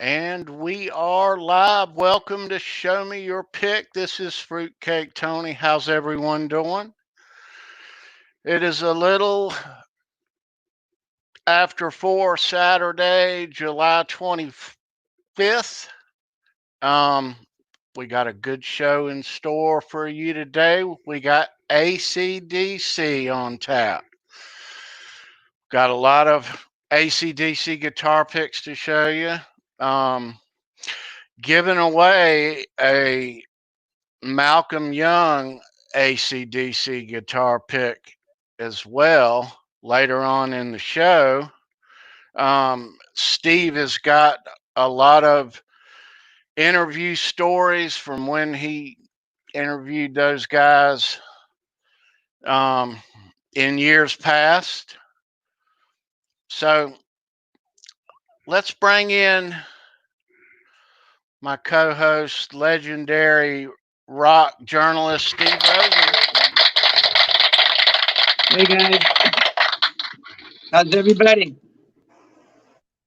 And we are live. Welcome to Show Me Your Pick. This is Fruitcake Tony. How's everyone doing? It is a little after 4 Saturday, July 25th. Um, we got a good show in store for you today. We got AC/DC on tap. Got a lot of AC/DC guitar picks to show you. Giving away a Malcolm Young AC/DC guitar pick as well later on in the show. Steve has got a lot of interview stories from when he interviewed those guys um, in years past. So let's bring in my co-host, legendary rock journalist Steve Rosen. Hey guys, how's everybody?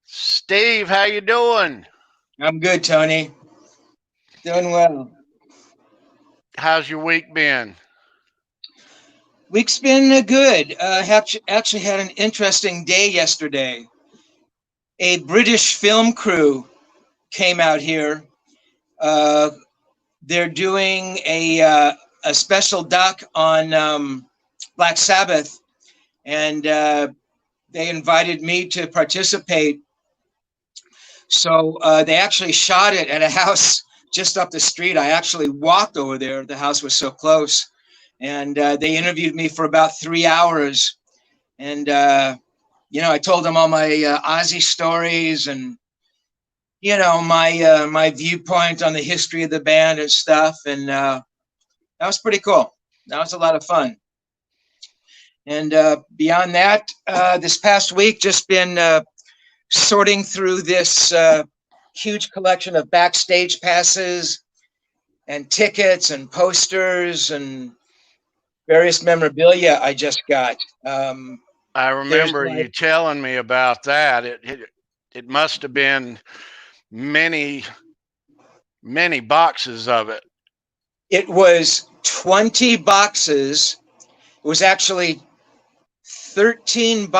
Steve, how you doing? I'm good, Tony. Doing well. How's your week been? Week's been good. Actually had an interesting day yesterday. A British film crew came out here. Uh, they're doing a special doc on Black Sabbath, and they invited me to participate. So they actually shot it at a house just up the street. I actually walked over there. The house was so close. And they interviewed me for about 3 hours. And, I told them all my Ozzy stories and, my viewpoint on the history of the band and stuff. And that was pretty cool. That was a lot of fun. And beyond that, this past week, just been sorting through this huge collection of backstage passes and tickets and posters and various memorabilia I just got. I remember you telling me about that. It must have been many boxes of it. It was 20 boxes. It was actually 13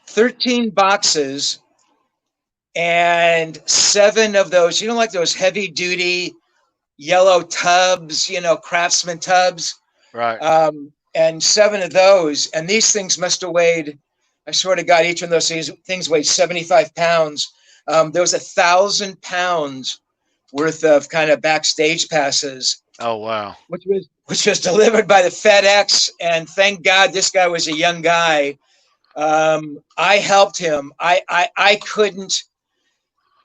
13 boxes, and 7 of those, like those heavy duty yellow tubs, Craftsman tubs. Right. And 7 of those, and these things must have weighed, I swear to God, each one of those things weighed 75 pounds. There was 1,000 pounds worth of kind of backstage passes. Oh, wow. Which was delivered by the FedEx, and thank God this guy was a young guy. I helped him. I couldn't.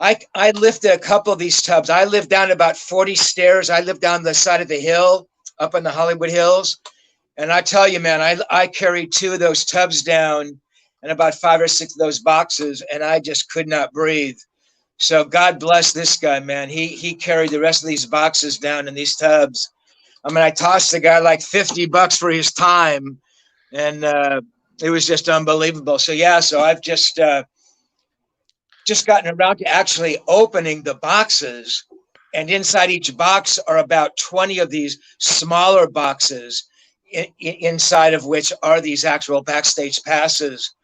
I lifted a couple of these tubs. I lived down about 40 stairs. I lived down the side of the hill, up in the Hollywood Hills. And I tell you, man, I carried 2 of those tubs down and about 5 or 6 of those boxes, and I just could not breathe. So God bless this guy, man. He carried the rest of these boxes down in these tubs. I mean, I tossed the guy like $50 for his time, and it was just unbelievable. So yeah, so I've just gotten around to actually opening the boxes, and inside each box are about 20 of these smaller boxes, inside of which are these actual backstage passes.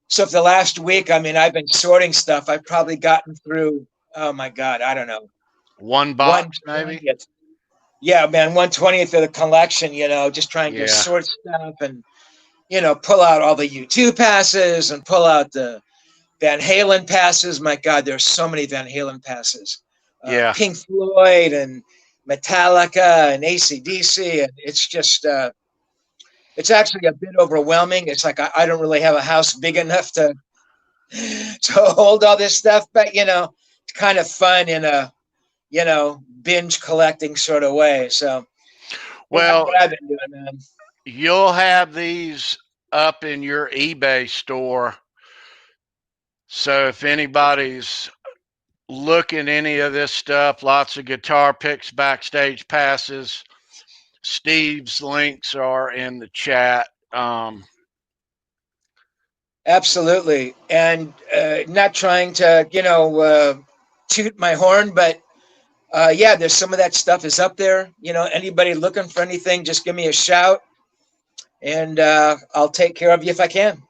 So for the last week, I mean, I've been sorting stuff. I've probably gotten through, oh my God, I don't know. One box, maybe? Yeah, man, 1/20th of the collection, just trying to sort stuff and, pull out all the U2 passes and pull out the Van Halen passes. My God, there's so many Van Halen passes. Pink Floyd and Metallica and AC/DC. And it's just, it's actually a bit overwhelming. It's like I don't really have a house big enough to hold all this stuff, but it's kind of fun in a binge collecting sort of way. So, well, that's what I've been doing, man. You'll have these up in your eBay store. So if anybody's looking any of this stuff, lots of guitar picks, backstage passes, Steve's links are in the chat. Absolutely. And not trying to, toot my horn, but yeah, there's some of that stuff is up there. Anybody looking for anything, just give me a shout, and I'll take care of you if I can.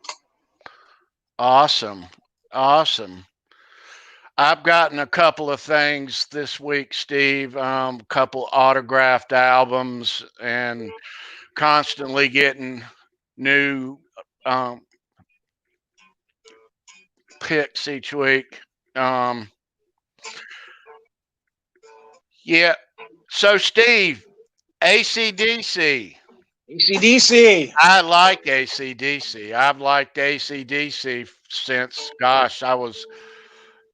Awesome. Awesome. I've gotten a couple of things this week, Steve. A couple autographed albums, and constantly getting new um, picks each week. Um, yeah. So, Steve, ACDC. ACDC. I like ACDC. I've liked ACDC since, gosh, I was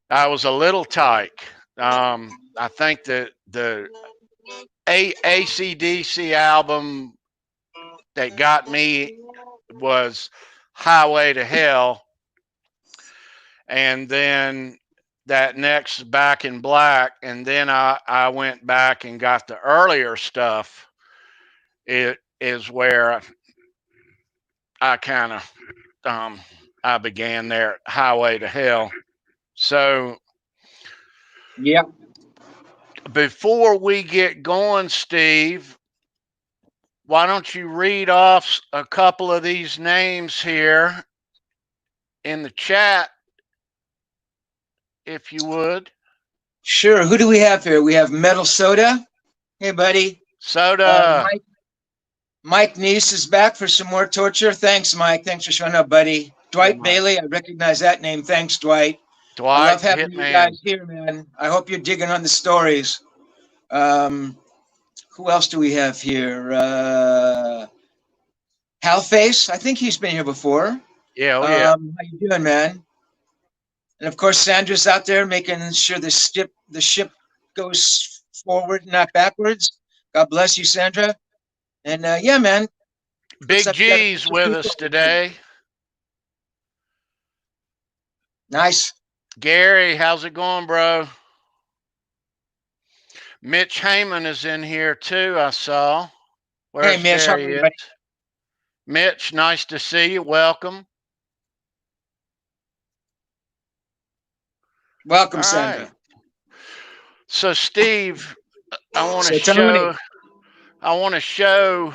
a little tyke. I think that the ACDC album that got me was Highway to Hell, and then that next Back in Black, and then I went back and got the earlier stuff. It is where I kind of I began there, Highway to Hell. So Yeah. before we get going, Steve, why don't you read off a couple of these names here in the chat, if you would? Sure. Who do we have here? We have Metal Soda. Hey, buddy. Soda. Mike Neese is back for some more torture. Thanks, Mike. Thanks for showing up, buddy. Dwight Bailey. I recognize that name. Thanks, Dwight. I love having you guys here, man. I hope you're digging on the stories. Who else do we have here? Halface. I think he's been here before. Yeah, How you doing, man? And of course, Sandra's out there making sure the ship goes forward, not backwards. God bless you, Sandra. And yeah, man. Big G's with us today. Nice. Gary, how's it going, bro? Mitch Heyman is in here too, I saw. Hey, Mitch, how are you, buddy? Mitch, nice to see you. Welcome. Welcome, Sandra. Right. So, Steve, I want to show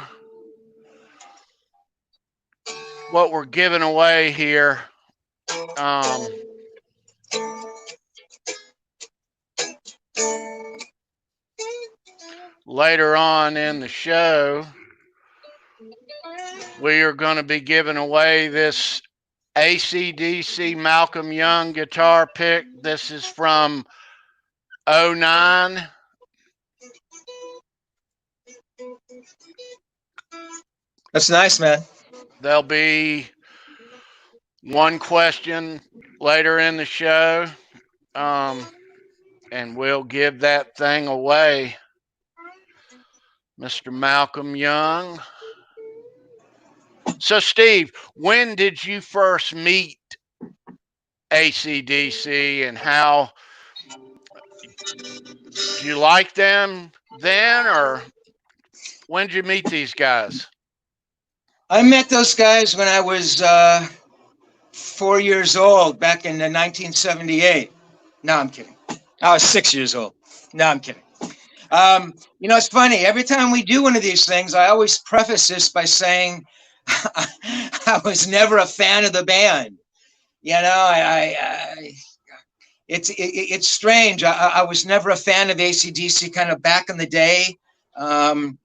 what we're giving away here. Later on in the show, we are going to be giving away this ACDC Malcolm Young guitar pick. This is from 2009. That's nice, man. There'll be one question later in the show, and we'll give that thing away. Mr. Malcolm Young. So, Steve, when did you first meet ACDC, and how did you like them then, or when did you meet these guys? I met those guys when I was 4 years old, back in 1978. No, I'm kidding. I was 6 years old. No, I'm kidding. It's funny. Every time we do one of these things, I always preface this by saying I was never a fan of the band. It's strange. I was never a fan of ACDC kind of back in the day. I'm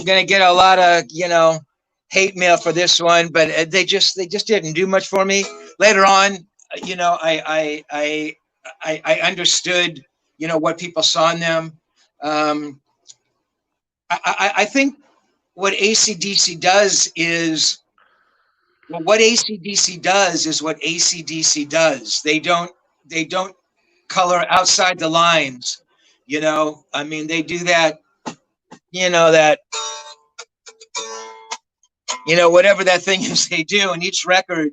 going to get a lot of, hate mail for this one, but they just didn't do much for me. Later on, I understood, what people saw in them. I think what ACDC does is, what ACDC does is what ACDC does. They don't color outside the lines. They do that, whatever that thing is they do. And each record,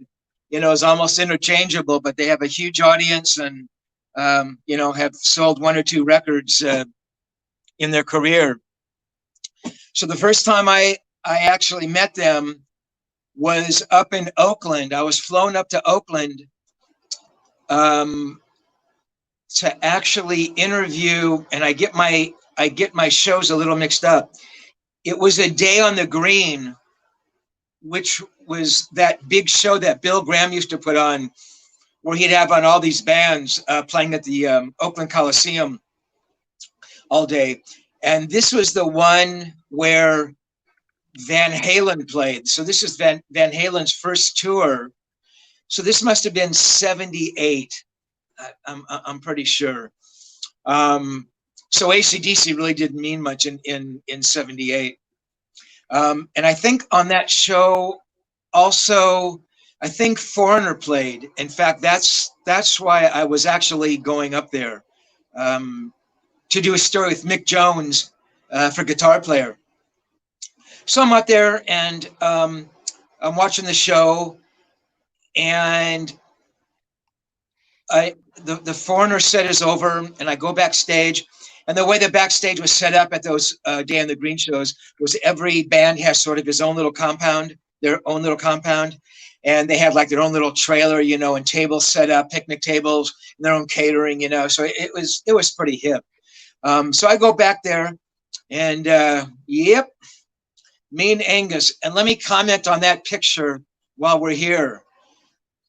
is almost interchangeable, but they have a huge audience and, have sold 1 or 2 records in their career. So the first time I actually met them was up in Oakland. I was flown up to Oakland to actually interview, and I get my shows a little mixed up. It was A Day on the Green, which was that big show that Bill Graham used to put on, where he'd have on all these bands playing at the Oakland Coliseum all day. And this was the one where Van Halen played. So this is Van Halen's first tour. So this must have been 78. I'm pretty sure. So AC/DC really didn't mean much in 78. And I think on that show also, I think Foreigner played. In fact, that's why I was actually going up there to do a story with Mick Jones for Guitar Player. So I'm out there and I'm watching the show, and the Foreigner set is over, and I go backstage. And the way the backstage was set up at those Day on the Green shows was every band has sort of his own little compound, their own little compound. And they had like their own little trailer, you know, and tables set up, picnic tables, and their own catering, you know. So it was pretty hip. So I go back there, and yep, me and Angus. And let me comment on that picture while we're here.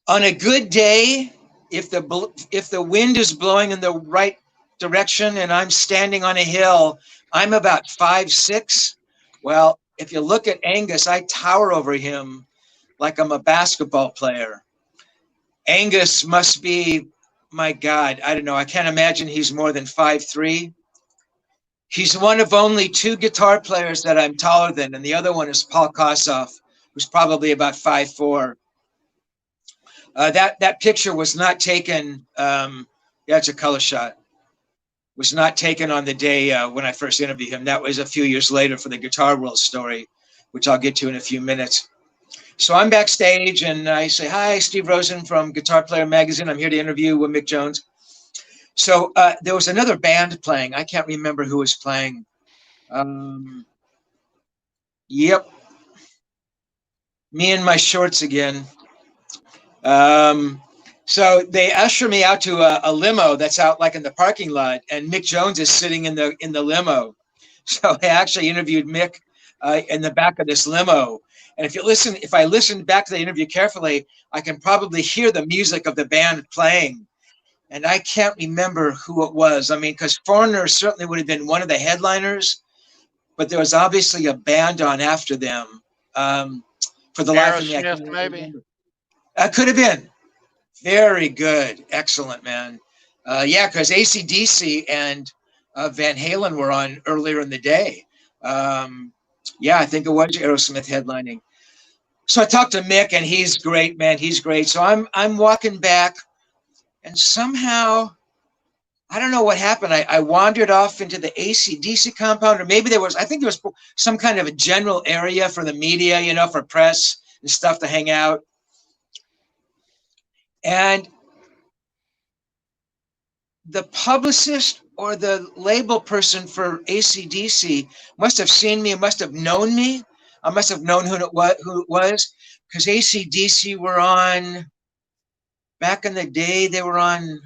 On a good day, if the wind is blowing in the right direction and I'm standing on a hill, I'm about 5'6". Well, if you look at Angus, I tower over him like I'm a basketball player. Angus must be, my God, I don't know. I can't imagine he's more than 5'3". He's one of only 2 guitar players that I'm taller than, and the other one is Paul Kossoff, who's probably about 5'4". That picture was not taken. Yeah, it's a color shot. Was not taken on the day when I first interviewed him. That was a few years later for the Guitar World story, which I'll get to in a few minutes. So I'm backstage and I say, "Hi, Steve Rosen from Guitar Player Magazine. I'm here to interview with Mick Jones." So there was another band playing. I can't remember who was playing. Yep. Me in my shorts again. So they usher me out to a limo that's out like in the parking lot, and Mick Jones is sitting in the limo. So I actually interviewed Mick in the back of this limo. And if I listen back to the interview carefully, I can probably hear the music of the band playing. And I can't remember who it was. I mean, because Foreigner certainly would have been one of the headliners, but there was obviously a band on after them. For the life of me, I can't remember. Could have been. Very good. Excellent, man. Yeah, because AC/DC and Van Halen were on earlier in the day. Yeah, I think it was Aerosmith headlining. So I talked to Mick, and he's great, man. He's great. So I'm walking back, and somehow, I don't know what happened. I wandered off into the AC/DC compound, or maybe I think there was some kind of a general area for the media, you know, for press and stuff to hang out. And the publicist or the label person for AC/DC must have seen me, must have known me. I must have known who it was, because AC/DC were on, back in the day, they were on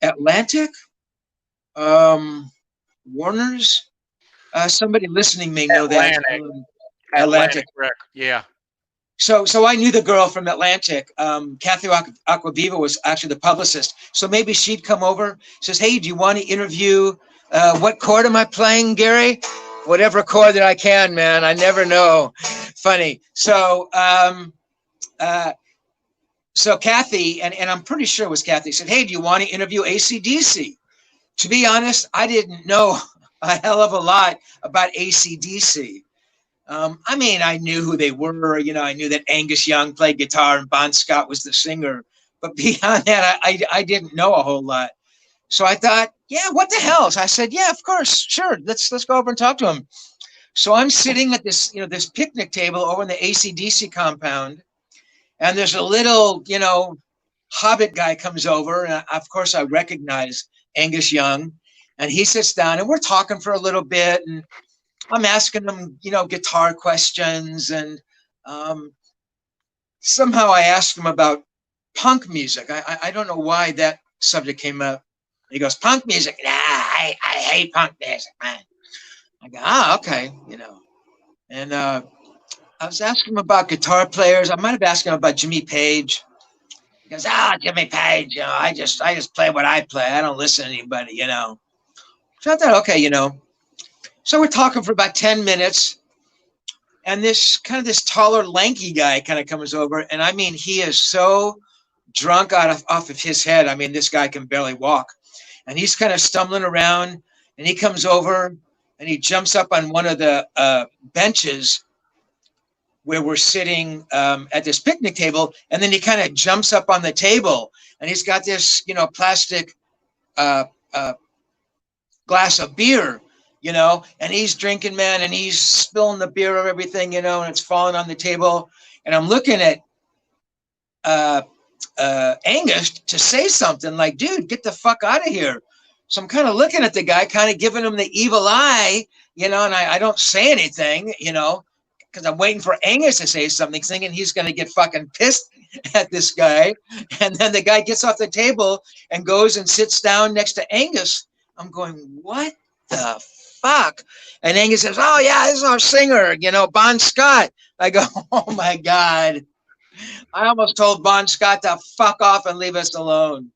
Atlantic, Warner's. Somebody listening may know that. Atlantic. Yeah. So I knew the girl from Atlantic. Kathy Aquaviva was actually the publicist. So maybe she'd come over, says, "Hey, do you want to interview, what chord am I playing, Gary?" Whatever chord that I can, man. I never know. Funny. So Kathy, and I'm pretty sure it was Kathy, said, "Hey, do you want to interview AC/DC?" To be honest, I didn't know a hell of a lot about AC/DC. I mean, I knew who they were. You know, I knew that Angus Young played guitar and Bon Scott was the singer. But beyond that, I didn't know a whole lot. So I thought, yeah, what the hell? So I said, yeah, of course, sure. Let's go over and talk to him. So I'm sitting at this, this picnic table over in the AC/DC compound, and there's a little, Hobbit guy comes over, and of course I recognize Angus Young, and he sits down, and we're talking for a little bit, and I'm asking him, guitar questions, and somehow I asked him about punk music. I don't know why that subject came up. He goes, punk music? Nah, I hate punk music, man. I go, okay, And I was asking him about guitar players. I might have asked him about Jimmy Page. He goes, Jimmy Page, I just play what I play. I don't listen to anybody, So I thought, okay, So we're talking for about 10 minutes. And this taller, lanky guy kind of comes over. And I mean, he is so drunk off of his head. I mean, this guy can barely walk. And he's kind of stumbling around. And he comes over and he jumps up on one of the benches where we're sitting at this picnic table, and then he kind of jumps up on the table, and he's got this, plastic glass of beer, and he's drinking, man, and he's spilling the beer of everything, and it's falling on the table, and I'm looking at Angus to say something like, dude, get the fuck out of here. So I'm kind of looking at the guy, kind of giving him the evil eye, and I don't say anything, because I'm waiting for Angus to say something, thinking he's going to get fucking pissed at this guy. And then the guy gets off the table and goes and sits down next to Angus. I'm going, what the fuck? And Angus says, oh, yeah, this is our singer, Bon Scott. I go, oh, my God. I almost told Bon Scott to fuck off and leave us alone.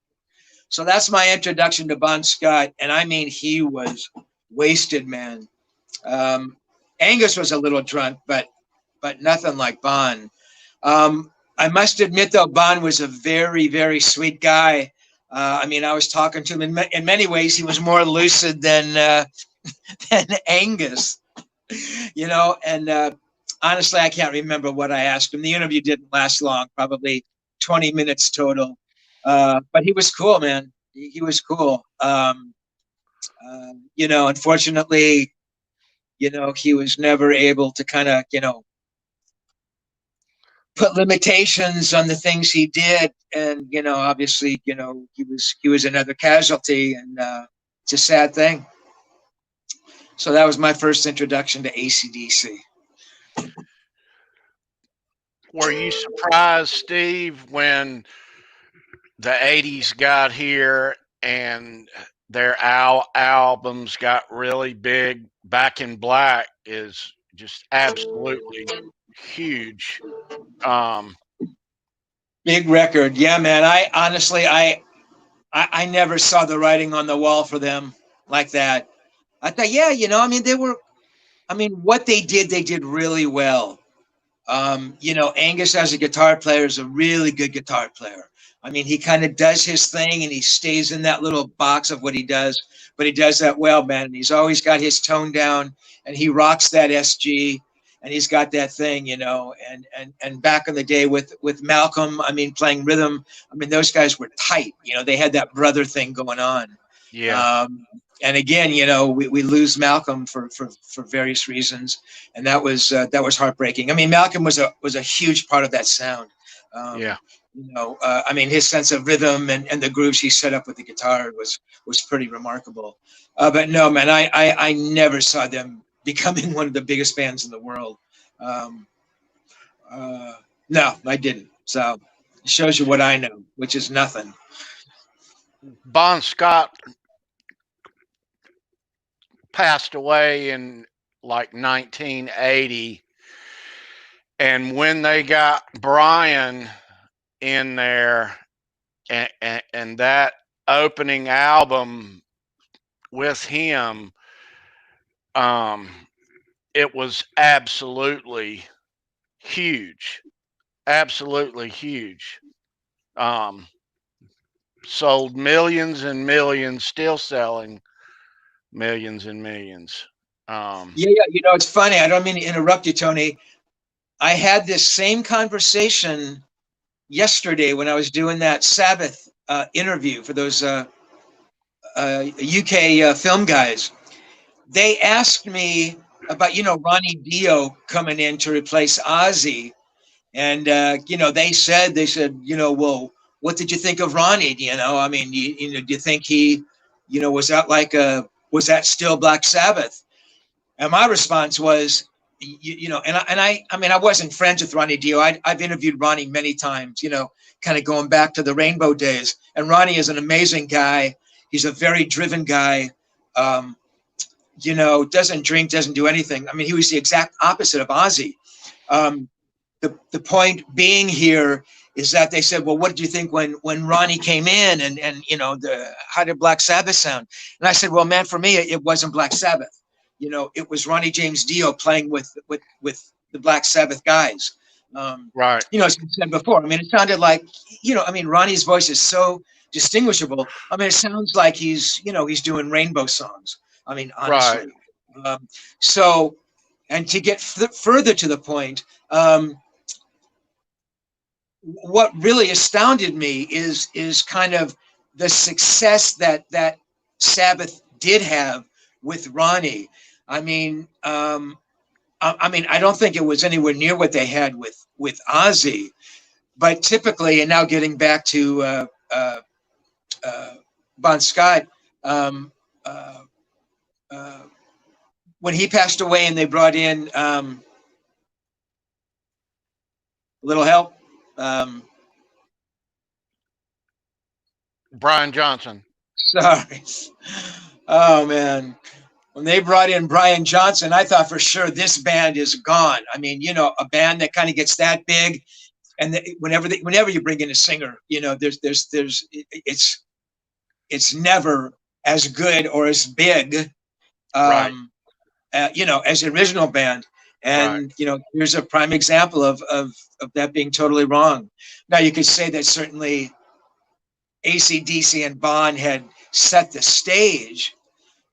So that's my introduction to Bon Scott. And I mean, he was wasted, man. Angus was a little drunk, but nothing like Bon. I must admit, though, Bon was a very, very sweet guy. I mean, I was talking to him in many ways. He was more lucid than Angus, And honestly, I can't remember what I asked him. The interview didn't last long, probably 20 minutes total. But he was cool, man. He was cool. Unfortunately, he was never able to kind of, put limitations on the things he did. And, obviously, he was another casualty, and it's a sad thing. So that was my first introduction to AC/DC. Were you surprised, Steve, when the 80s got here and their albums got really big? Back in Black is just absolutely huge. Big record. Yeah, man. I honestly, I never saw the writing on the wall for them like that. I thought, yeah, what they did really well. Angus as a guitar player is a really good guitar player. I mean, he kind of does his thing and he stays in that little box of what he does, but he does that well, man. And he's always got his tone down, and he rocks that SG, and he's got that thing, and back in the day with Malcolm, I mean, playing rhythm, I mean, those guys were tight, they had that brother thing going on. Yeah. And again, we lose Malcolm for various reasons, and that was heartbreaking. I mean, Malcolm was a huge part of that sound. Yeah. I mean, his sense of rhythm and the grooves he set up with the guitar was pretty remarkable. But no, man, I never saw them becoming one of the biggest bands in the world. No, I didn't. So it shows you what I know, which is nothing. Bon Scott passed away in like 1980, and when they got Brian in there, and that opening album with him, it was absolutely huge, sold millions and millions, still selling millions and millions. Yeah, it's funny. I don't mean to interrupt you, Tony. I had this same conversation yesterday when I was doing that Sabbath interview for those UK film guys. They asked me about, Ronnie Dio coming in to replace Ozzy. And, they said, well, what did you think of Ronnie? I mean, do you think he, was that still Black Sabbath? And my response was, I mean, I wasn't friends with Ronnie Dio. I've interviewed Ronnie many times, kind of going back to the Rainbow days. And Ronnie is an amazing guy. He's a very driven guy. Doesn't drink, doesn't do anything. I mean, he was the exact opposite of Ozzy. The point being here is that they said, well, what did you think when Ronnie came in and how did Black Sabbath sound? And I said, well, man, for me, it wasn't Black Sabbath. It was Ronnie James Dio playing with the Black Sabbath guys. Right. As I said before, I mean, it sounded like, Ronnie's voice is so distinguishable. I mean, it sounds like he's doing Rainbow songs. I mean, honestly. Right. And to get further to the point, what really astounded me is kind of the success that Sabbath did have with Ronnie. I mean, I don't think it was anywhere near what they had with Ozzy, but typically, and now getting back to Bon Scott, when he passed away and they brought in a little help. Brian Johnson. Sorry. Oh, man. When they brought in Brian Johnson, I thought for sure this band is gone. I mean, a band that kind of gets that big, and whenever you bring in a singer, it's never as good or as big, right. As the original band. And, right. Here's a prime example of that being totally wrong. Now, you could say that certainly AC/DC and Bon had set the stage,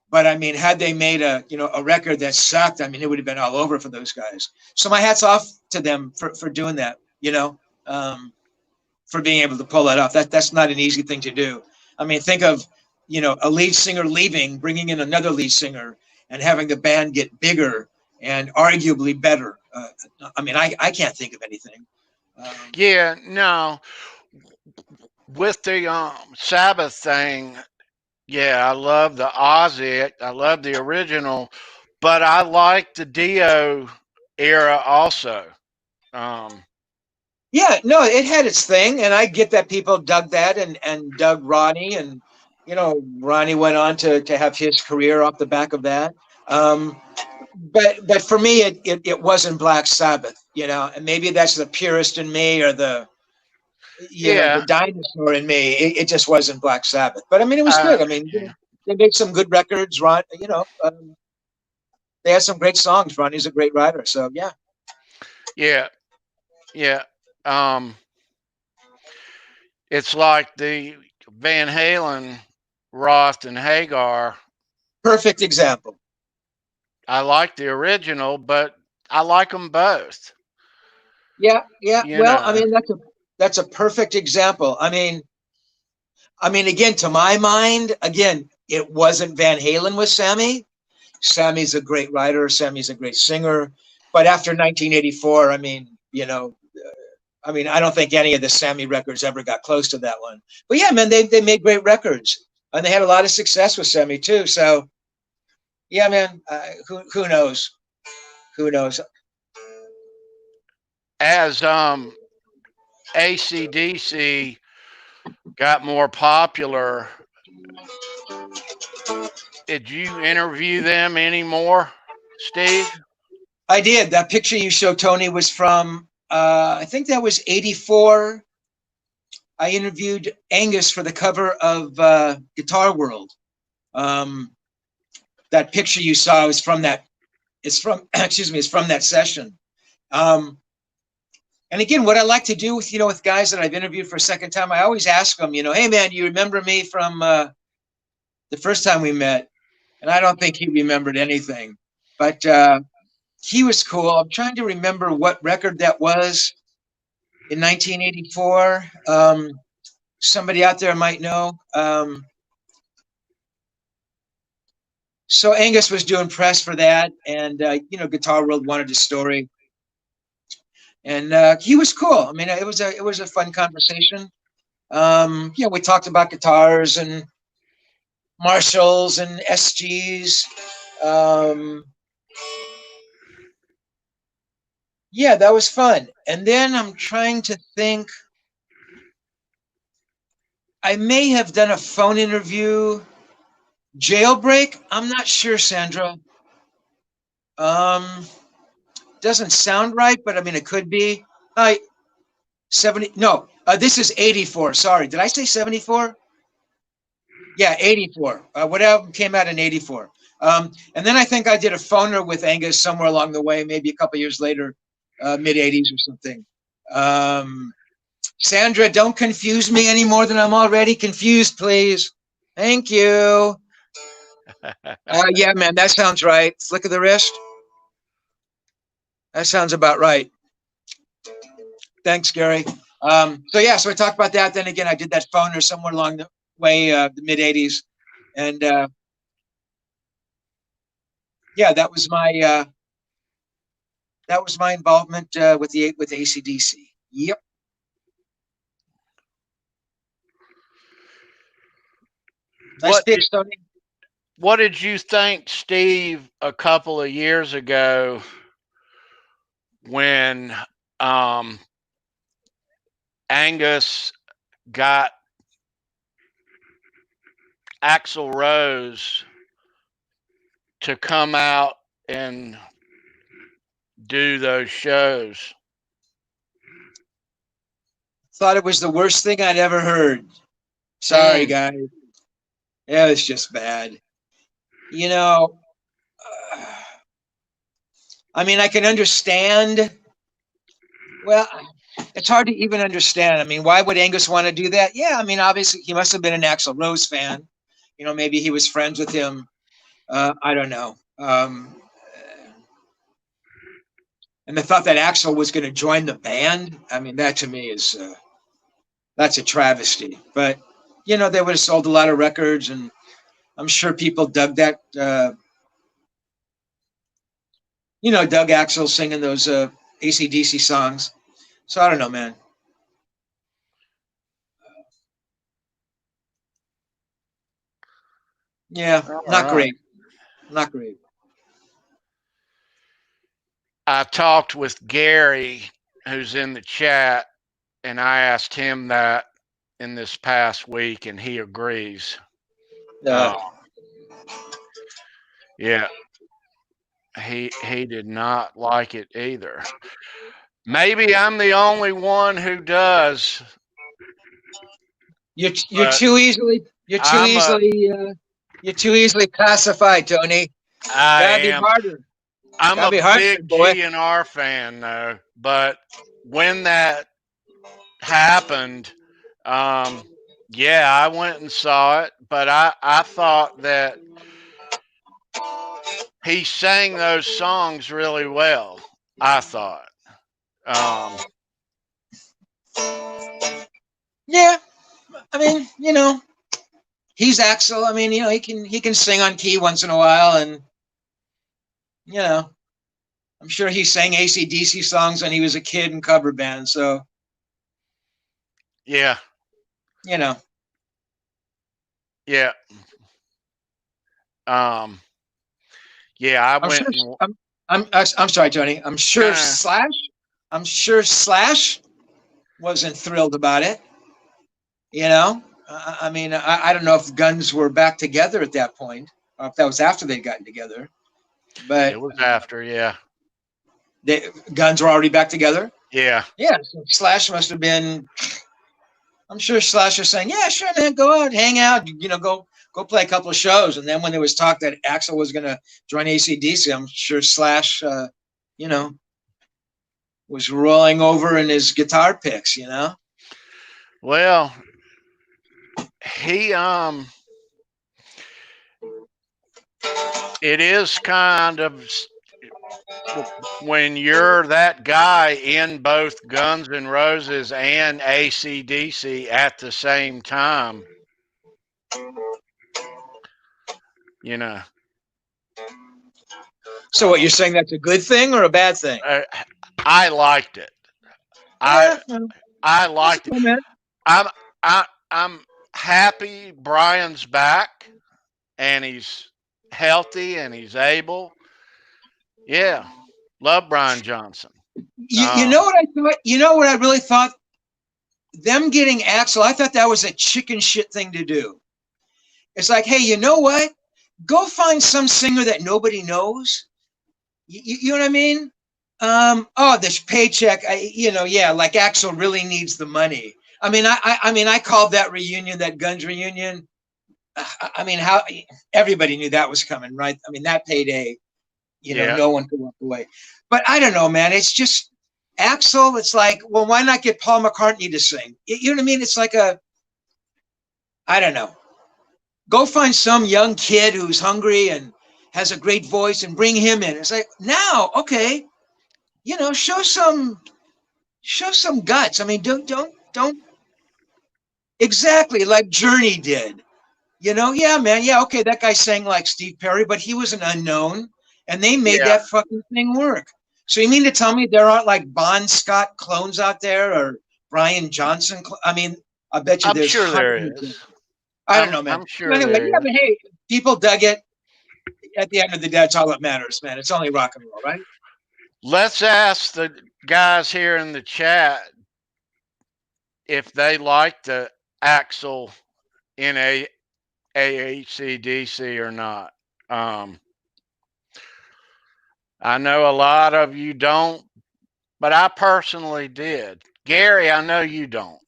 but I mean, had they made a record that sucked, I mean, it would have been all over for those guys. So my hat's off to them for doing that, for being able to pull that off. That's not an easy thing to do. I mean, think of, a lead singer leaving, bringing in another lead singer, and having the band get bigger and arguably better. I mean, I can't think of anything. Yeah, no. With the Sabbath thing, yeah, I love the Ozzy. I love the original, but I like the Dio era also. Yeah, no, it had its thing, and I get that people dug that and dug Ronnie, and Ronnie went on to have his career off the back of that. But for me, it wasn't Black Sabbath, and maybe that's the purist in me or the the dinosaur in me. It just wasn't Black Sabbath. But I mean, it was good. I mean, they made some good records. Ron, they had some great songs. Ronnie's a great writer, so yeah. Yeah. It's like the Van Halen, Roth, and Hagar. Perfect example. I like the original, but I like them both. Yeah. Well, I mean, that's a perfect example. I mean, again, to my mind, it wasn't Van Halen with Sammy. Sammy's a great writer. Sammy's a great singer. But after 1984, I mean, I don't think any of the Sammy records ever got close to that one. But yeah, man, they made great records, and they had a lot of success with Sammy too. So yeah, man, who knows? Who knows? As AC/DC got more popular, did you interview them anymore, Steve? I did. That picture you showed, Tony, was from, I think that was 84. I interviewed Angus for the cover of Guitar World. That picture you saw is from that. It's from that session. And again, what I like to do with with guys that I've interviewed for a second time, I always ask them, hey man, you remember me from the first time we met? And I don't think he remembered anything, but he was cool. I'm trying to remember what record that was in 1984. Somebody out there might know. So Angus was doing press for that, and Guitar World wanted a story, and he was cool. I mean, it was a fun conversation. We talked about guitars and Marshalls and SGs. yeah, that was fun. And then I'm trying to think. I may have done a phone interview. Jailbreak? I'm not sure, Sandra. Um, doesn't sound right, but I mean, it could be. 70. No, this is 84. Sorry, did I say 74? Yeah, 84. What album came out in 84? And then I think I did a phoner with Angus somewhere along the way, maybe a couple years later, mid 80s or something. Sandra, don't confuse me any more than I'm already confused, please. Thank you. Yeah, man, that sounds right. Flick of the wrist. That sounds about right. Thanks, Gary. So yeah, so I talked about that. Then again, I did that phoner somewhere along the way, the mid 80s. And yeah, that was my involvement with ACDC. Yep. Nice picks, Tony. What did you think, Steve, a couple of years ago when Angus got Axl Rose to come out and do those shows? Thought it was the worst thing I'd ever heard. Sorry, guys. Yeah, it's just bad. You know, I mean, I can understand. Well, it's hard to even understand. I mean, why would Angus want to do that? Yeah, I mean, obviously, he must have been an Axl Rose fan. You know, maybe he was friends with him. I don't know. And the thought that Axl was going to join the band, I mean, that to me is that's a travesty. But you know, they would have sold a lot of records, and I'm sure people dug that. You know, Doug Axl singing those AC/DC songs. So I don't know, man. Yeah, not great. Not great. I talked with Gary, who's in the chat, and I asked him that in this past week, and he agrees. Yeah, he did not like it either. Maybe I'm the only one who does. You're too easily you're too easily pacified, Tony. Gotta be harder. I'm a big GNR fan, though. But when that happened, yeah, I went and saw it. But I thought that he sang those songs really well. I thought. Yeah, I mean, you know, he's Axl. I mean, you know, he can sing on key once in a while, and you know, I'm sure he sang AC/DC songs when he was a kid in cover bands. So, yeah, you know, yeah, yeah. I I'm went. Sure, I'm sorry, Tony. I'm sure Slash wasn't thrilled about it. You know, I mean, I don't know if Guns were back together at that point, or if that was after they'd gotten together. But it was after, yeah. Guns were already back together. Yeah. Yeah. So Slash must have been. I'm sure Slash was saying, "Yeah, sure, man, go out, hang out, you know, go play a couple of shows." And then when there was talk that Axl was going to join AC/DC, I'm sure Slash, you know, was rolling over in his guitar picks, you know. Well, he it is kind of when you're that guy in both Guns N' Roses and AC/DC at the same time, you know. So what, you're saying that's a good thing or a bad thing? I liked it. I liked it. I'm happy Brian's back and he's healthy and he's able. Yeah, love Brian Johnson. You know what I thought? You know what I really thought? Them getting Axl, I thought that was a chicken shit thing to do. It's like, hey, you know what? Go find some singer that nobody knows. You know what I mean? Oh, this paycheck, yeah, like Axl really needs the money. I mean, I called that reunion, that Guns reunion. I mean, how everybody knew that was coming, right? I mean, that payday, no one could walk away. But I don't know, man. It's just Axl. It's like, well, why not get Paul McCartney to sing? You know what I mean? It's like I don't know. Go find some young kid who's hungry and has a great voice and bring him in. It's like, now, okay, show some guts. I mean, don't exactly like Journey did. Yeah, man, yeah, okay, that guy sang like Steve Perry, but he was an unknown, and they made that fucking thing work. So you mean to tell me there aren't like Bon Scott clones out there or Brian Johnson? I mean, I bet you there's. I'm sure there is. I don't know, man. I'm sure anyway, there yeah, is. but hey, people dug it. At the end of the day, it's all that matters, man. It's only rock and roll, right? Let's ask the guys here in the chat if they like the Axl in AACDC or not. I know a lot of you don't, but I personally did. Gary, I know you don't.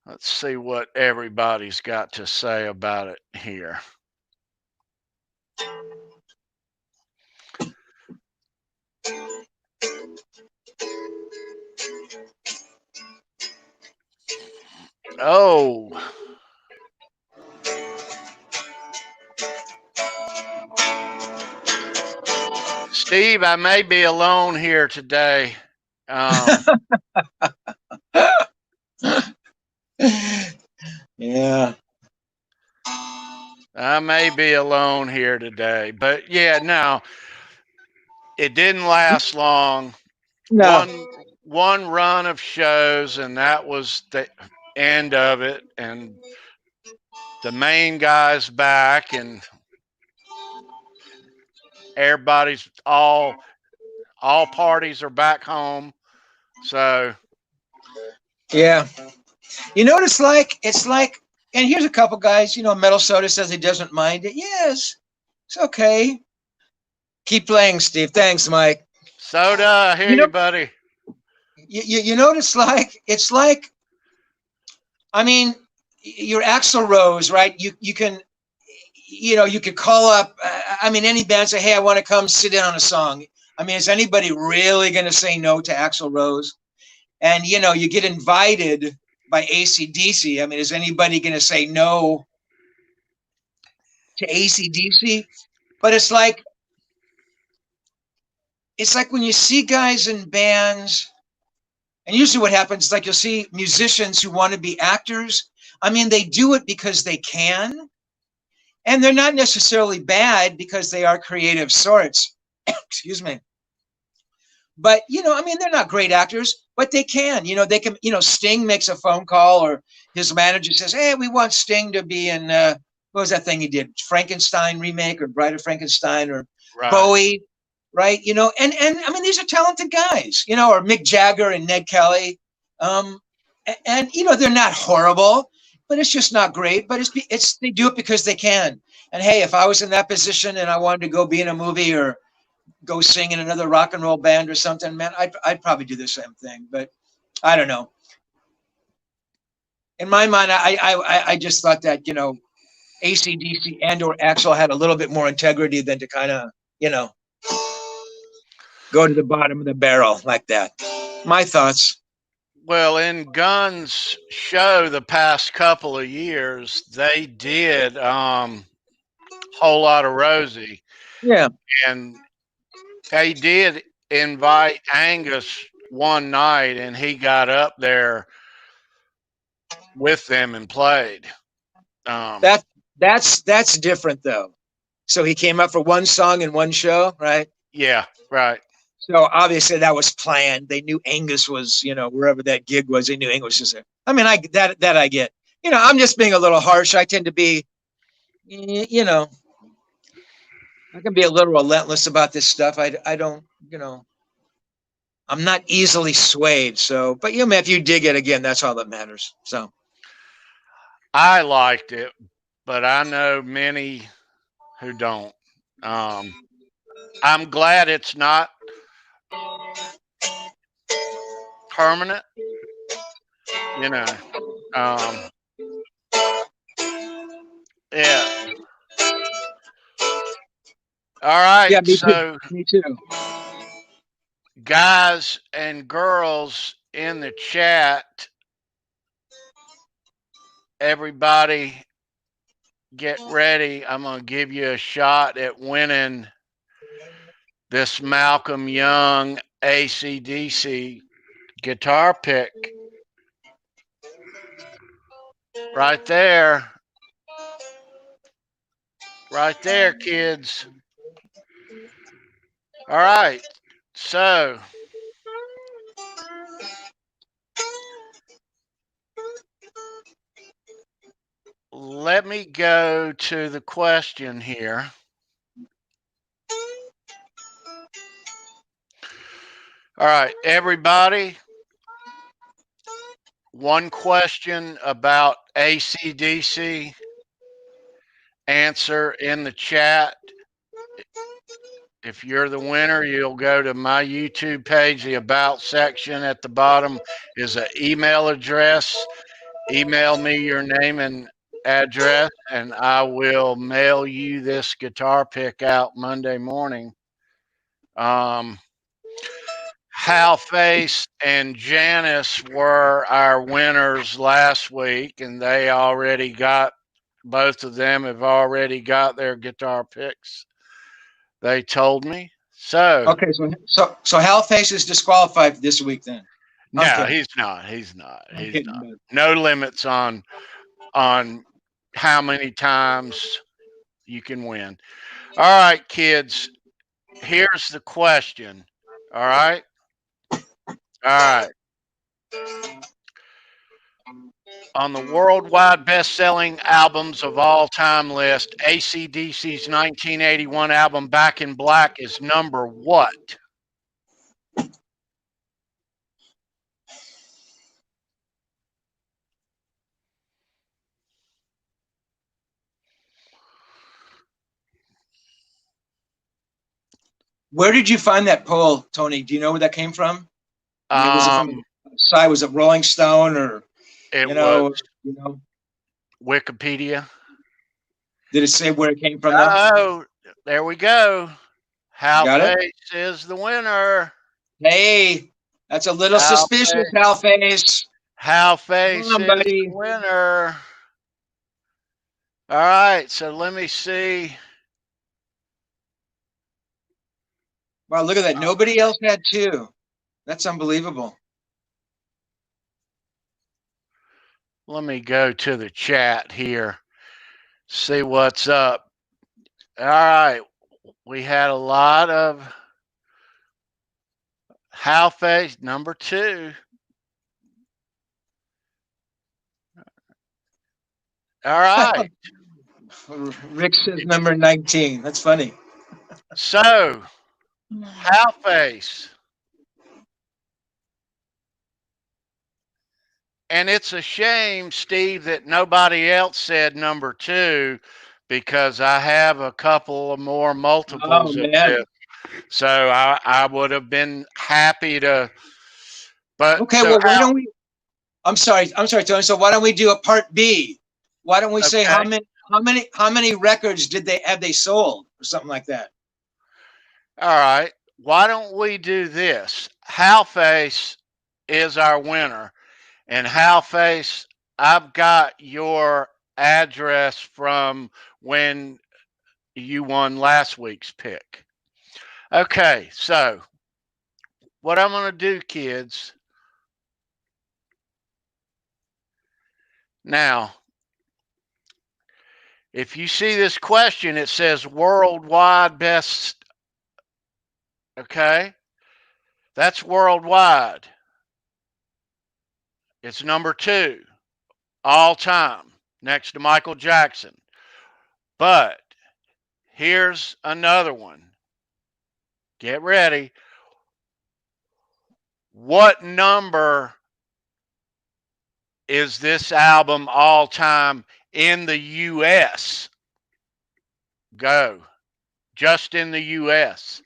Let's see what everybody's got to say about it here. Oh. Steve, I may be alone here today. Yeah. I may be alone here today, but yeah, no, it didn't last long. No. One run of shows, and that was the end of it. And the main guy's back, and everybody's all parties are back home. So yeah, you know what it's like? It's like, and here's a couple guys. Metal Soda says he doesn't mind it. Yes, it's okay. Keep playing, Steve. Thanks, Mike. Soda, I hear you, buddy. You know what it's like? It's like, I mean, you're Axl Rose, right? You can, you could call up. I mean, any band say, "Hey, I want to come sit in on a song." I mean, is anybody really going to say no to Axl Rose? And you get invited by AC/DC. I mean, is anybody going to say no to AC/DC? But it's like when you see guys in bands, and usually what happens is like you'll see musicians who want to be actors. I mean, they do it because they can, and they're not necessarily bad because they are creative sorts. Excuse me. But, I mean, they're not great actors, but they can. They can, Sting makes a phone call, or his manager says, "Hey, we want Sting to be in, what was that thing he did? Frankenstein remake, or Bride of Frankenstein, or Bowie," right? And I mean, these are talented guys, or Mick Jagger and Ned Kelly. And they're not horrible, but it's just not great. But they do it because they can. And hey, if I was in that position and I wanted to go be in a movie or go sing in another rock and roll band or something, man, I'd probably do the same thing. But I don't know. In my mind, I just thought that, AC/DC and or Axl had a little bit more integrity than to kind of, go to the bottom of the barrel like that. My thoughts. Well, in Guns' show the past couple of years, they did Whole Lot of Rosie. Yeah. And they did invite Angus one night, and he got up there with them and played. That's different though. So he came up for one song in one show, right? Yeah, right. So obviously that was planned. They knew Angus was, wherever that gig was, they knew Angus was there. I mean, that I get. I'm just being a little harsh. I tend to be, you know, I can be a little relentless about this stuff. I don't, I'm not easily swayed. So, but you know, if you dig it again, that's all that matters. So, I liked it, but I know many who don't. Um, I'm glad it's not permanent. You know, um, yeah. All right. yeah, me too. So, Me too. guys and girls in the chat, everybody get ready. I'm going to give you a shot at winning this Malcolm Young AC/DC guitar pick right there. Right there, kids. All right. So, let me go to the question here. All right, everybody. One question about AC/DC. Answer in the chat. If you're the winner, you'll go to my YouTube page. The About section at the bottom is an email address. Email me your name and address, and I will mail you this guitar pick out Monday morning. Hal Face and Janice were our winners last week, and they already got, both of them have already got their guitar picks. They told me. So, Okay, so Hal Face is disqualified this week. Then I'm no, kidding. he's not. He's not. I'm He's kidding. not. But No limits on how many times you can win. All right, kids. Here's the question. All right. All right. On the worldwide best-selling albums of all time list, AC/DC's 1981 album Back in Black is number what? where did you find that poll, Tony? Do you know where that came from? I mean, was it from a Um, site? Was it Rolling Stone or it you was know, you know? Wikipedia. Did it say where it came from though? Oh, there we go. Hal Got it. Face is the winner. Hey, that's a little Hal suspicious, Face, Hal Face. Hal Come Face on, is the buddy. winner. All right, so let me see. Wow, look at that. Nobody else had two. That's unbelievable. Let me go to the chat here. See what's up. All right, we had a lot of Hal Face number 2. All right. Rick says number 19. That's funny. So, Hal Face. And it's a shame, Steve, that nobody else said number 2 because I have a couple of more Oh multiples of man. this. So I would have been happy to. But Okay, so well why Hal, don't we I'm sorry, Tony. So why don't we do a part B? Why don't we say okay. how many records did they have they sold or something like that? All right. Why don't we do this? Hal Face is our winner. And Hal Face, I've got your address from when you won last week's pick. Okay, so what I'm going to do, kids, now, if you see this question, it says worldwide best, okay? That's worldwide. It's number 2 all time next to Michael Jackson. But here's another one. Get ready. What number is this album all time in the U.S.? Go. Just in the U.S.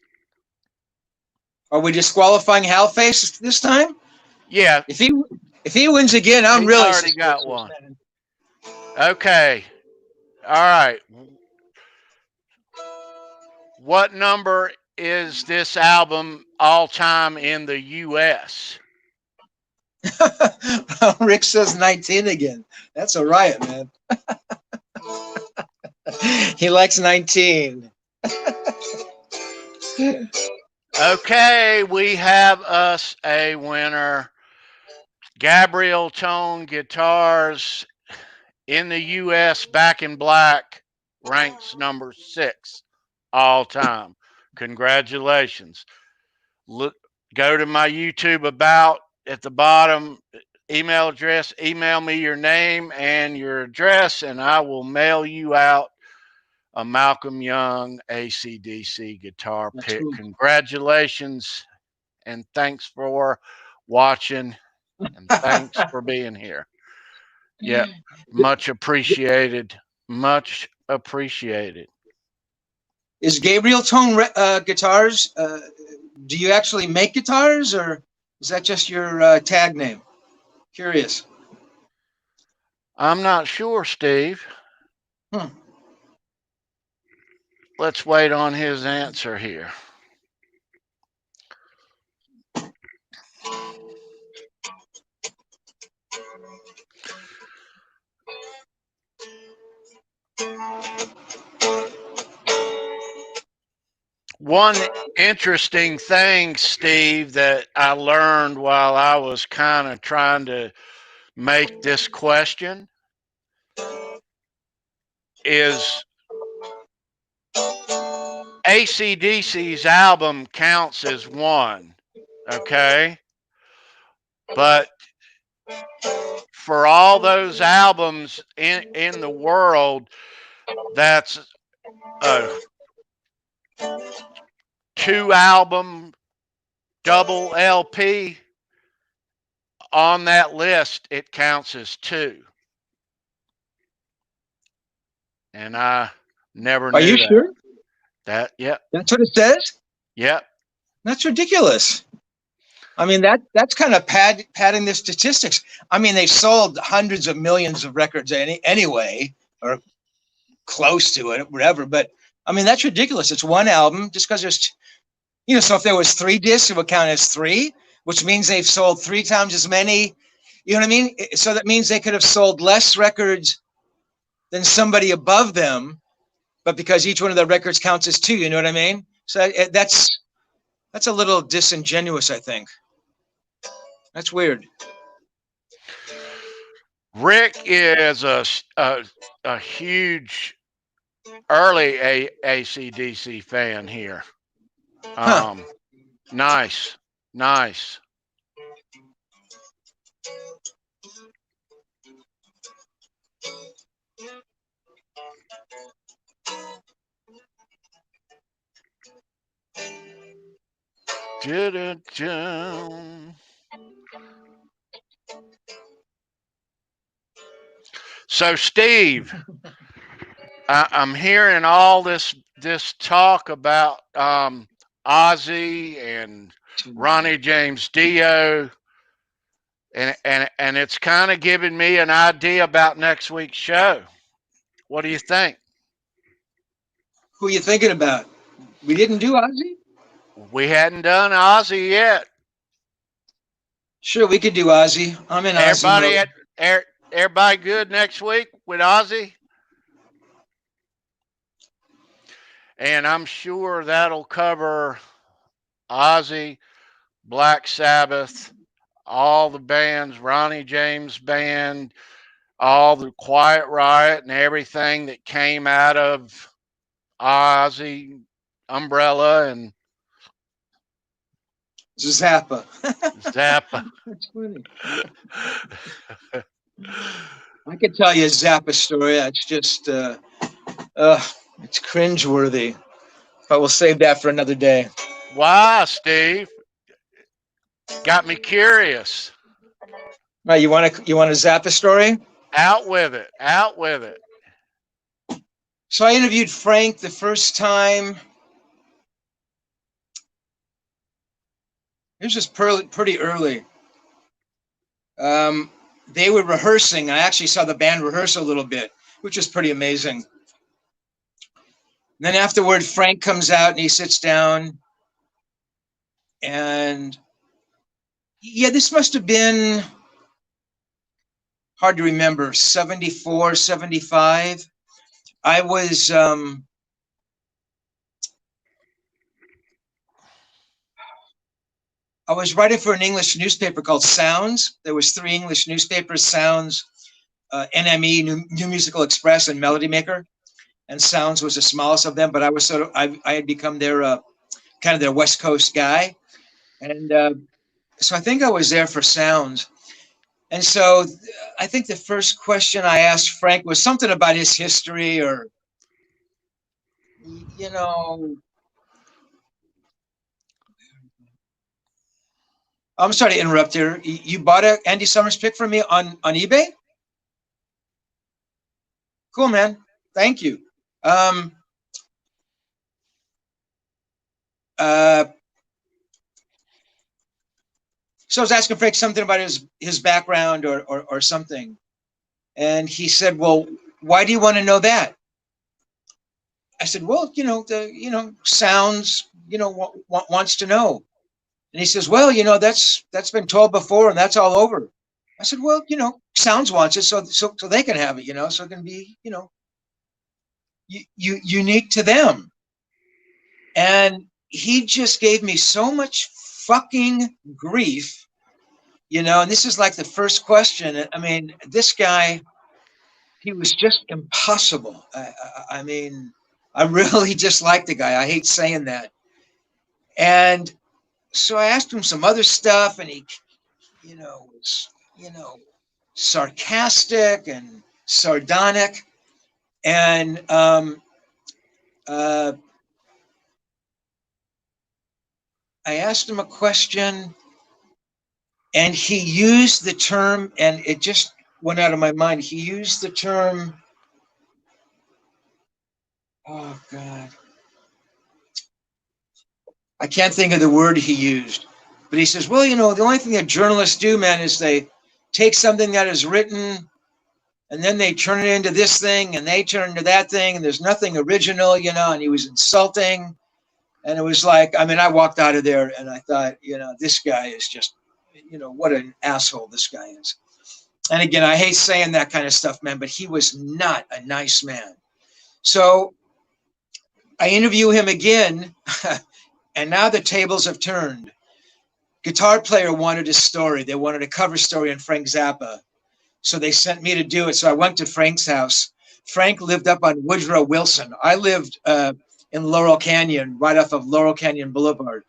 Are we disqualifying Halface this time? Yeah. If he wins again, I'm He's really already got suspicious, one. man. Okay. All right. What number is this album all time in the U.S.? Rick says 19 again. That's a riot, man. He likes 19. Okay, we have us a winner. Gabriel Tone Guitars in the U.S. Back in Black ranks number 6 all time. Congratulations. Look, go to my YouTube about at the bottom, email address, email me your name and your address, and I will mail you out a Malcolm Young AC/DC guitar pick. Cool. Congratulations, and thanks for watching, and thanks for being here. Yeah, much appreciated. Much appreciated. Is Gabriel Tone Guitars? Do you actually make guitars, or is that just your tag name? Curious. I'm not sure, Steve. Let's wait on his answer here. One interesting thing, Steve, that I learned while I was kind of trying to make this question is AC/DC's album counts as one, okay? But for all those albums in the world, that's a 2-album double LP. On that list, it counts as 2. And I never knew that. Are you sure? Yep. That's what it says? Yep. That's ridiculous. I mean, that's kind of padding the statistics. I mean, they sold hundreds of millions of records anyway, or close to it, whatever. But I mean, that's ridiculous. It's one album just because there's, so if there was 3 discs, it would count as 3, which means they've sold 3 times as many. You know what I mean? So that means they could have sold less records than somebody above them, but because each one of the records counts as 2, you know what I mean? So that's a little disingenuous, I think. That's weird. Rick is a huge early AC/DC fan here. Nice. So, Steve, I'm hearing all this talk about Ozzy and Ronnie James Dio, and it's kind of giving me an idea about next week's show. What do you think? Who are you thinking about? We didn't do Ozzy? We hadn't done Ozzy yet. Sure, we could do Ozzy. I'm in Ozzy mode. Everybody good next week with Ozzy? And I'm sure that'll cover Ozzy, Black Sabbath, all the bands, Ronnie James Band, all the Quiet Riot and everything that came out of Ozzy umbrella and Zappa. Zappa. That's funny. I could tell you a Zappa story. It's just It's cringeworthy, but we'll save that for another day. Why, Steve? Got me curious. Right, you want to zap a story? Out with it. Out with it. So I interviewed Frank the first time. It was just pretty early. They were rehearsing. I actually saw the band rehearse a little bit, which was pretty amazing. And then afterward, Frank comes out and he sits down. And yeah, this must have been hard to remember, 74, 75. I was writing for an English newspaper called Sounds. There was 3 English newspapers, Sounds, NME, New Musical Express, and Melody Maker. And Sounds was the smallest of them, but I was I had become their kind of their West Coast guy. And so I think I was there for Sounds. And so I think the first question I asked Frank was something about his history, or, you know, I'm sorry to interrupt here. You bought a Andy Summers pick from me on eBay? Cool, man. Thank you. So I was asking Frank something about his background or something. And he said, well, why do you want to know that? I said, well, Sounds, wants to know. And he says, well, that's been told before and that's all over. I said, well, Sounds wants it, so they can have it, so it can be, unique to them. And he just gave me so much fucking grief, and this is like the first question. I mean, this guy, he was just impossible. I mean, I really dislike the guy. I hate saying that. And so I asked him some other stuff, and he, was, sarcastic and sardonic. And I asked him a question, and he used the term, and it just went out of my mind. He used the term, oh God, I can't think of the word he used, but he says, well, the only thing that journalists do, man, is they take something that is written and then they turn it into this thing and they turn it into that thing, and there's nothing original, and he was insulting. And it was like, I mean, I walked out of there and I thought, this guy is just, what an asshole this guy is. And again, I hate saying that kind of stuff, man, but he was not a nice man. So I interview him again, and now the tables have turned. Guitar player wanted a story. They wanted a cover story on Frank Zappa. So they sent me to do it. So I went to Frank's house. Frank lived up on Woodrow Wilson. I lived in Laurel Canyon, right off of Laurel Canyon Boulevard.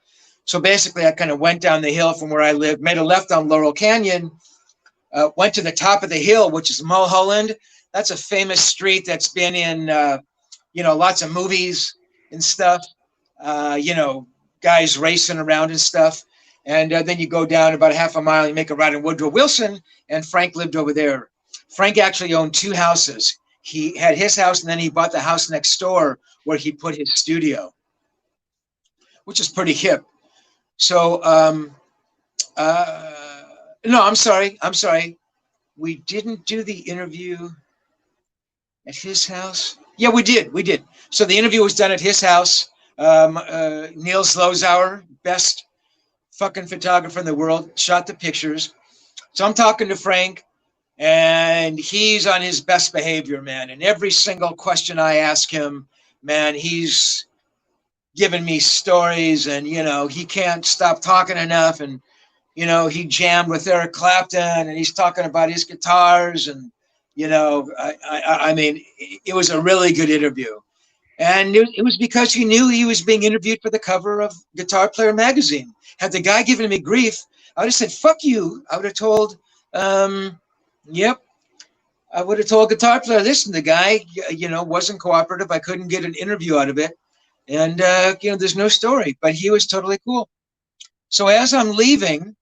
So basically, I kind of went down the hill from where I lived, made a left on Laurel Canyon, went to the top of the hill, which is Mulholland. That's a famous street that's been in, lots of movies and stuff, guys racing around and stuff. And then you go down about half a mile, you make a right on Woodrow Wilson, and Frank lived over there. Frank actually owned 2 houses. He had his house, and then he bought the house next door where he put his studio, which is pretty hip. So, no, I'm sorry. We didn't do the interview at his house. Yeah, we did. So the interview was done at his house. Niels Lozauer, best fucking photographer in the world, shot the pictures. So I'm talking to Frank, and he's on his best behavior, man. And every single question I ask him, man, he's giving me stories, and, he can't stop talking enough. And, he jammed with Eric Clapton, and he's talking about his guitars. And, I mean, it was a really good interview. And it was because he knew he was being interviewed for the cover of Guitar Player magazine. Had the guy given me grief, I would have said, fuck you. I would have told, yep. I would have told guitar player, listen, the guy, wasn't cooperative. I couldn't get an interview out of it. And, there's no story, but he was totally cool. So as I'm leaving,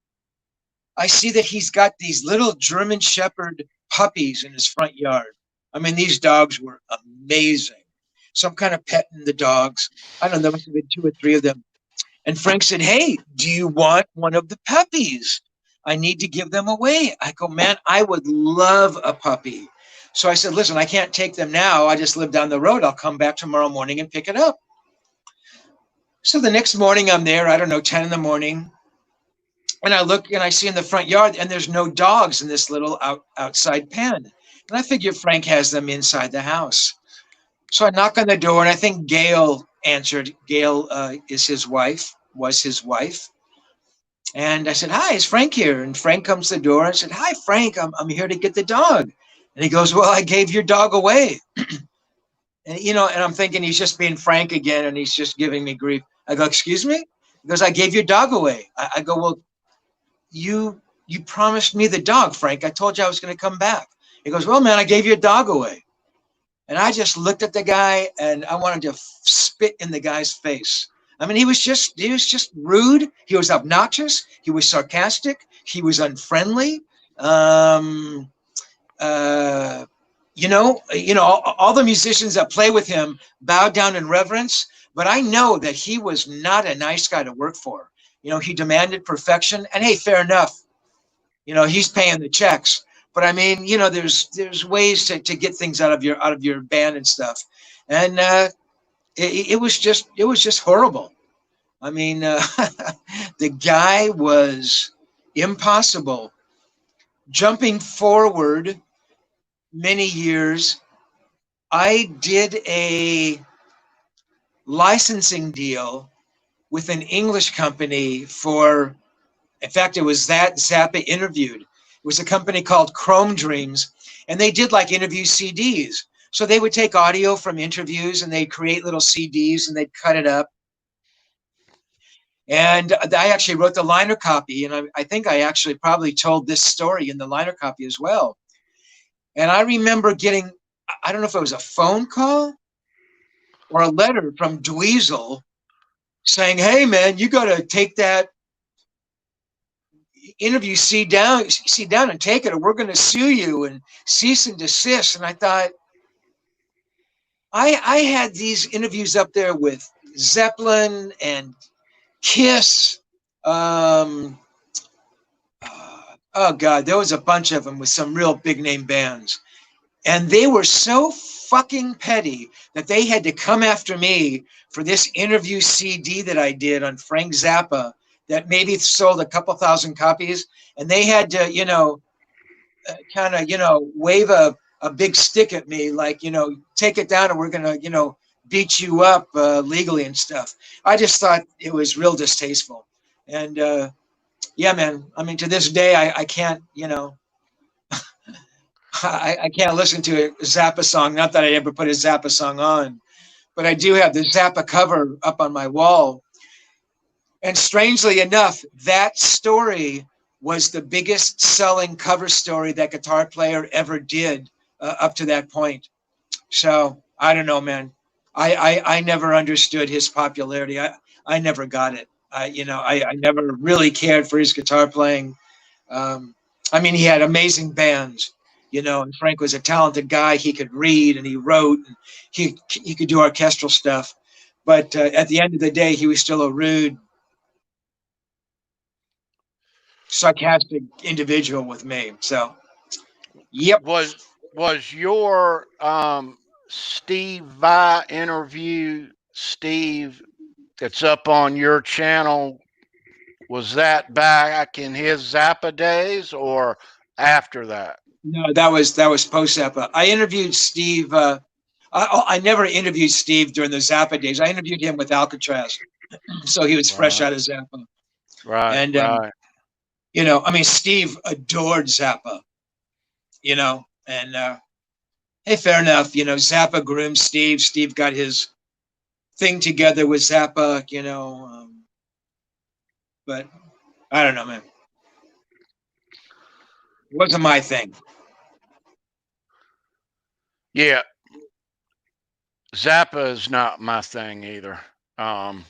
I see that he's got these little German Shepherd puppies in his front yard. I mean, these dogs were amazing. So I'm kind of petting the dogs. I don't know, there must have been 2 or 3 of them. And Frank said, hey, do you want one of the puppies? I need to give them away. I go, man, I would love a puppy. So I said, listen, I can't take them now. I just live down the road. I'll come back tomorrow morning and pick it up. So the next morning I'm there, I don't know, 10 in the morning. And I look and I see in the front yard and there's no dogs in this little outside pen. And I figure Frank has them inside the house. So I knock on the door and I think Gail answered. Gail was his wife. And I said, hi, is Frank here? And Frank comes to the door. I said, hi, Frank, I'm here to get the dog. And he goes, well, I gave your dog away. And I'm thinking he's just being Frank again and he's just giving me grief. I go, excuse me? He goes, I gave your dog away. I go, well, you promised me the dog, Frank. I told you I was going to come back. He goes, well, man, I gave your dog away. And I just looked at the guy and I wanted to spit in the guy's face. I mean, he was just rude. He was obnoxious. He was sarcastic. He was unfriendly. All the musicians that play with him bow down in reverence. But I know that he was not a nice guy to work for. He demanded perfection. And hey, fair enough. He's paying the checks. But I mean, there's ways to get things out of your band and stuff. And it was just horrible. I mean, the guy was impossible. Jumping forward many years, I did a licensing deal with an English company in fact, it was that Zappa interviewed. It was a company called Chrome Dreams, and they did like interview CDs. So they would take audio from interviews and they'd create little CDs and they'd cut it up. And I actually wrote the liner copy, and I think I actually probably told this story in the liner copy as well. And I remember getting, I don't know if it was a phone call or a letter from Dweezil saying, hey, man, you got to take that interview CD down and take it, or we're going to sue you and cease and desist. And I thought, I had these interviews up there with Zeppelin and Kiss. Oh God, there was a bunch of them with some real big name bands. And they were so fucking petty that they had to come after me for this interview CD that I did on Frank Zappa that maybe sold a couple thousand copies. And they had to, wave a big stick at me, like, take it down and we're going to, beat you up legally and stuff. I just thought it was real distasteful. And yeah, man, I mean, to this day, I can't, I can't listen to a Zappa song. Not that I ever put a Zappa song on, but I do have the Zappa cover up on my wall. And strangely enough, that story was the biggest selling cover story that Guitar Player ever did up to that point. So I don't know, man. I never understood his popularity. I never got it. I never really cared for his guitar playing. I mean, he had amazing bands, and Frank was a talented guy. He could read and he wrote and he could do orchestral stuff. But at the end of the day, he was still a rude, sarcastic individual with me. So, yep. Was your Steve Vai interview, Steve, that's up on your channel, was that back in his Zappa days or after that? No, that was post Zappa. I interviewed Steve. I never interviewed Steve during the Zappa days. I interviewed him with Alcatraz, so he was fresh out of Zappa. Right. And right. I mean, Steve adored Zappa. And hey, fair enough. Zappa groomed Steve. Steve got his thing together with Zappa. But I don't know, man. It wasn't my thing. Yeah, Zappa is not my thing either. Um,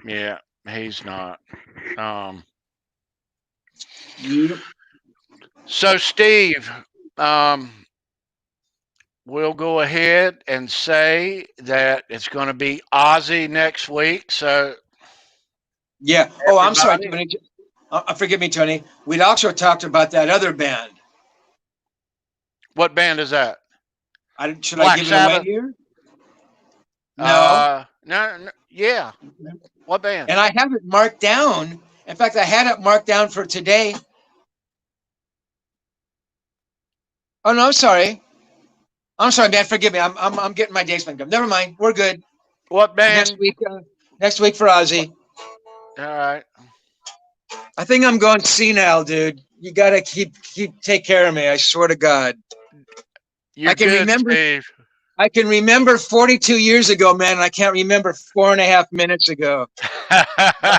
yeah, he's not. Um, Yep. so Steve, um, we'll go ahead and say that it's going to be Ozzy next week. So Yeah. Oh, I'm sorry, everybody, Tony. Forgive me, Tony. We'd also talked about that other band. what band is that? Should I Black give it away Sabbath? here? No. No, yeah. What band? And I have it marked down. In fact, I had it marked down for today. Oh no, sorry. I'm sorry, man. Forgive me. I'm getting my days mixed up. Never mind. We're good. What Next band? week. Next week for Ozzy. All right. I think I'm going senile, dude. You gotta take care of me. I swear to God. You're I can good, remember. Steve. I can remember 42 years ago, man. And I can't remember 4.5 minutes ago. Oh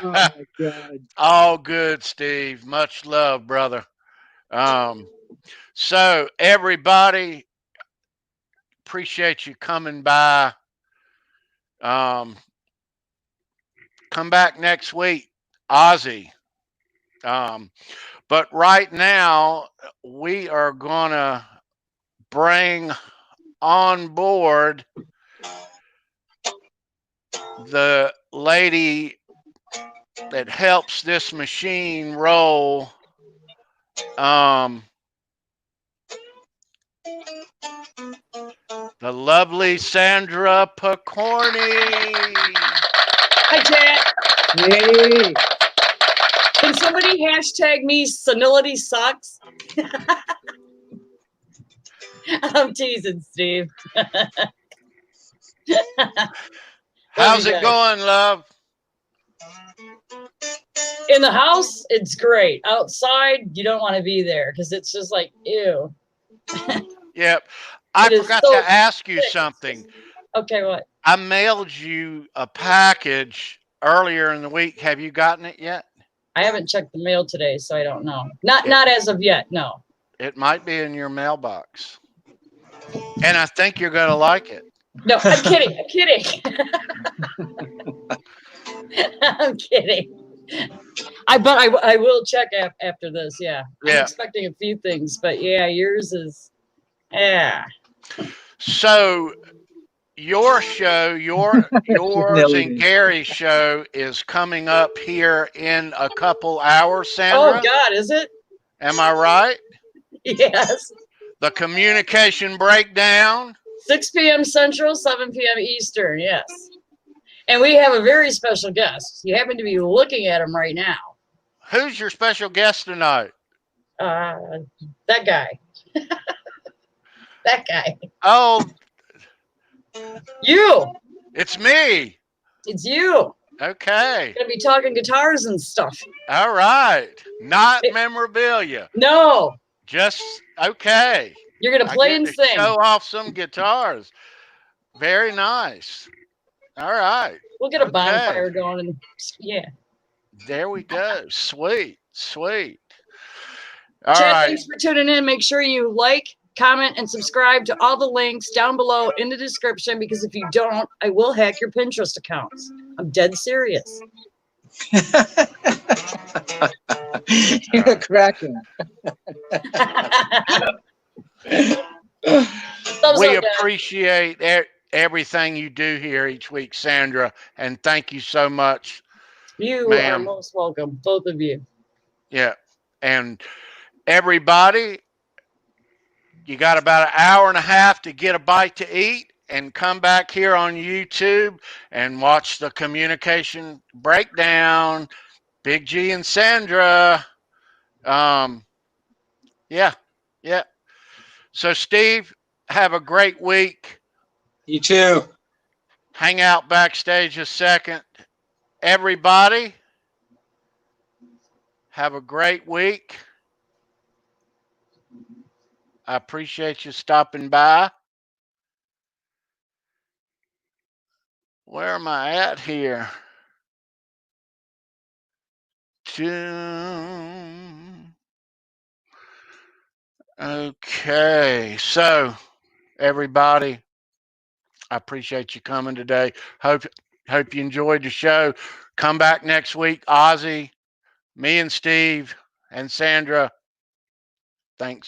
my God. All good, Steve. Much love, brother. Um, so everybody, appreciate you coming by. Um, come back next week, Ozzy. Um, but right now, we are gonna bring on board the lady that helps this machine roll. Um, the lovely Sandra Pokorney. Hi, chat. Hey. Can somebody hashtag me senility sucks? I'm teasing, Steve. How's you it guys. going, love? In the house, it's great. Outside, you don't want to be there because it's just like, ew. Yep. I It is forgot so to ask you thick. something. Okay, what? I mailed you a package earlier in the week. Have you gotten it yet? I haven't checked the mail today, so I don't know. Not as of yet, no. It might be in your mailbox. And I think you're going to like it. No, I'm kidding. I'm kidding. I'm kidding. But I will check after this. Yeah. I'm expecting a few things, but yeah, yours is, yeah. So your show, yours and Gary's show is coming up here in a couple hours, Sandra. Oh God, is it? Am I right? Yes. The communication breakdown. 6 p.m. Central, 7 p.m. Eastern. Yes. And we have a very special guest. You happen to be looking at him right now. Who's your special guest tonight? That guy. That guy. Oh, you. It's me. It's you. Okay. Gonna be talking guitars and stuff. All right. Not memorabilia. No. Just okay. You're gonna play and sing. Show off some guitars. Very nice. All right. We'll get a bonfire going and yeah. There we go. Sweet. Sweet. All Chad, right. thanks for tuning in. Make sure you like, comment, and subscribe to all the links down below in the description, because if you don't, I will hack your Pinterest accounts. I'm dead serious. You're cracking. We appreciate everything you do here each week, Sandra, and thank you so much. You are most welcome, both of you. Yeah. And everybody, you got about an hour and a half to get a bite to eat and come back here on YouTube and watch the communication breakdown. Big G and Sandra. Yeah. So, Steve, have a great week. You too. Hang out backstage a second. Everybody, have a great week. I appreciate you stopping by. Where am I at here? Okay, so everybody. I appreciate you coming today. Hope you enjoyed the show. Come back next week, Ozzy, me and Steve and Sandra. Thanks.